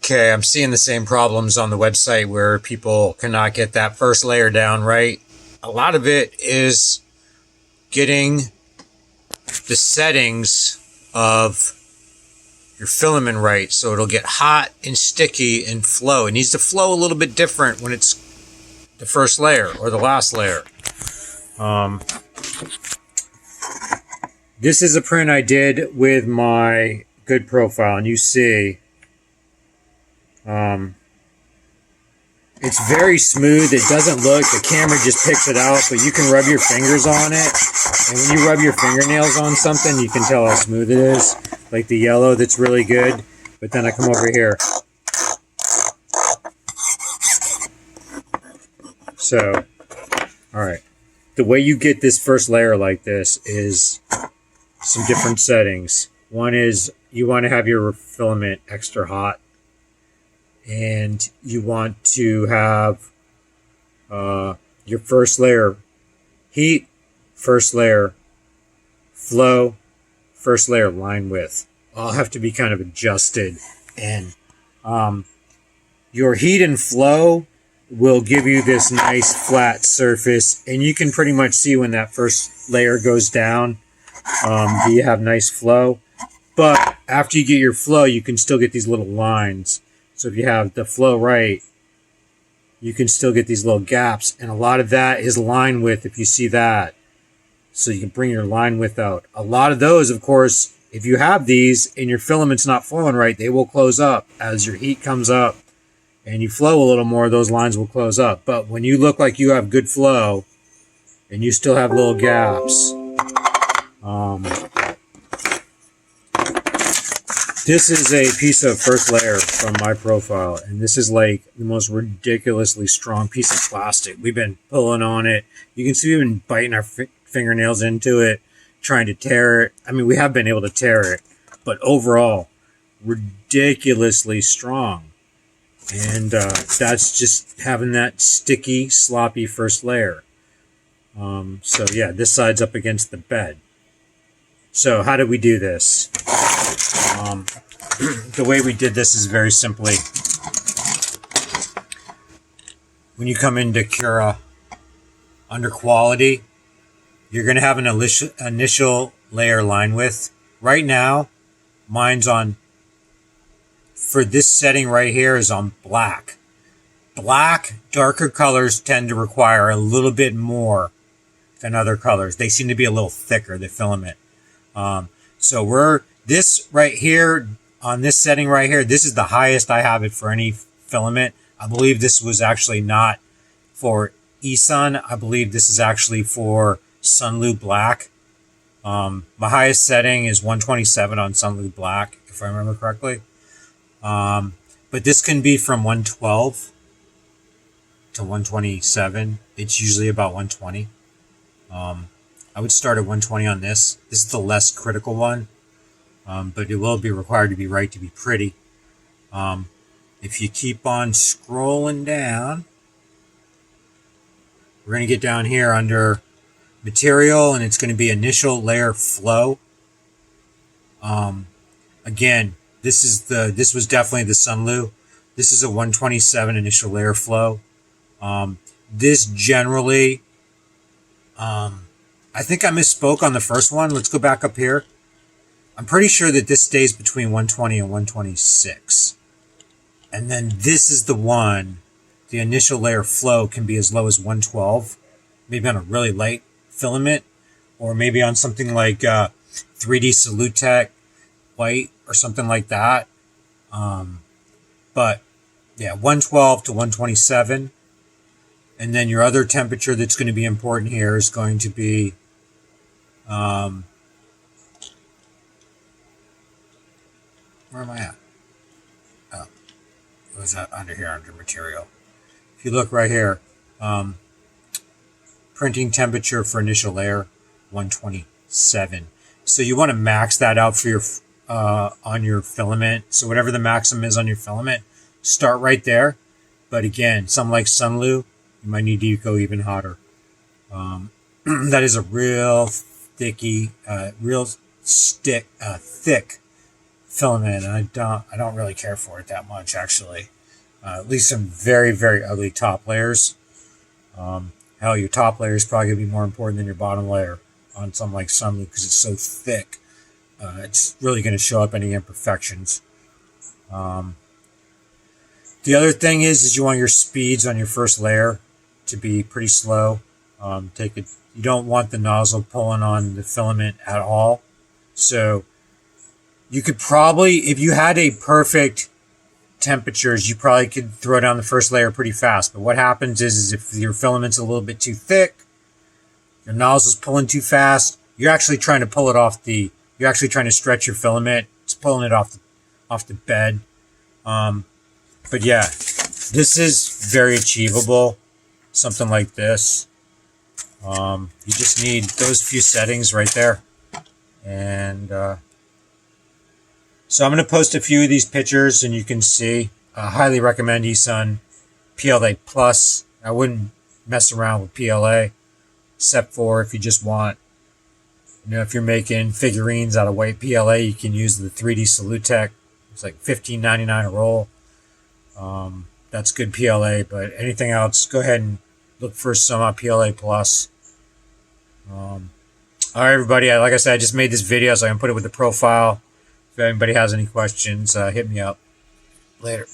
Okay, I'm seeing the same problems on the website where people cannot get that first layer down right. A lot of it is getting the settings of your filament right, so it'll get hot and sticky and flow. It needs to flow a little bit different when it's the first layer or the last layer. This is a print I did with my good profile, and you see it's very smooth. It doesn't look, the camera just picks it out, but you can rub your fingers on it, and when you rub your fingernails on something, you can tell how smooth it is. Like the yellow, that's really good. But then I come over here. So, alright. The way you get this first layer like this is some different settings. One is you want to have your filament extra hot. And you want to have your first layer heat, first layer flow, first layer line width. All have to be kind of adjusted. And your heat and flow will give you this nice flat surface. And you can pretty much see when that first layer goes down, do you have nice flow. But after you get your flow, you can still get these little lines. So if you have the flow right, you can still get these little gaps. And a lot of that is line width, if you see that. So you can bring your line width out. A lot of those, of course, if you have these and your filament's not flowing right, they will close up. As your heat comes up and you flow a little more, those lines will close up. But when you look like you have good flow and you still have little gaps, this is a piece of first layer from my profile, and this is like the most ridiculously strong piece of plastic. We've been pulling on it. You can see we've been biting our fingernails into it, trying to tear it. I mean, we have been able to tear it, but overall, ridiculously strong. And that's just having that sticky, sloppy first layer. So yeah, this side's up against the bed. So how did we do this? The way we did this is very simply, when you come into Cura under quality, you're going to have an initial layer line width. Right now, mine's on, for this setting right here, is on black. Black, darker colors tend to require a little bit more than other colors. They seem to be a little thicker, the filament. So this right here, on this setting right here, this is the highest I have it for any filament. I believe this was actually not for eSun. I believe this is actually for Sunlu Black. My highest setting is 127 on Sunlu Black, if I remember correctly. But this can be from 112 to 127. It's usually about 120. I would start at 120 on this. This is the less critical one. But it will be required to be right to be pretty. If you keep on scrolling down, we're going to get down here under material, and it's going to be initial layer flow. Again, this was definitely the Sunlu. This is a 127 initial layer flow. This generally, I think I misspoke on the first one. Let's go back up here. I'm pretty sure that this stays between 120 and 126. And then this is the one, the initial layer flow can be as low as 112, maybe on a really light filament, or maybe on something like 3D Solutech white or something like that. But yeah, 112 to 127. And then your other temperature that's going to be important here is going to be where am I at? Oh, it was under here, under material. If you look right here, printing temperature for initial layer, 127. So you want to max that out for your on your filament. So whatever the maximum is on your filament, start right there. But again, something like Sunlu, you might need to go even hotter. That is a real thick filament, and I don't really care for it that much, actually. At least some very, very ugly top layers. Hell, your top layer is probably going to be more important than your bottom layer on something like Sunluke because it's so thick. It's really going to show up any imperfections. The other thing is you want your speeds on your first layer to be pretty slow. You don't want the nozzle pulling on the filament at all. So you could probably, if you had a perfect temperatures, you probably could throw down the first layer pretty fast. But what happens is if your filament's a little bit too thick, your nozzle's pulling too fast, you're actually trying to pull it off you're actually trying to stretch your filament. It's pulling it off the bed. But yeah, this is very achievable. Something like this. You just need those few settings right there. And so I'm going to post a few of these pictures and you can see. I highly recommend eSun PLA Plus. I wouldn't mess around with PLA except for if you just want, if you're making figurines out of white PLA, you can use the 3D Salutec. It's like $15.99 a roll. That's good PLA, but anything else, go ahead and look for some PLA Plus. All right, everybody. Like I said, I just made this video, so I can put it with the profile. If anybody has any questions, hit me up. Later.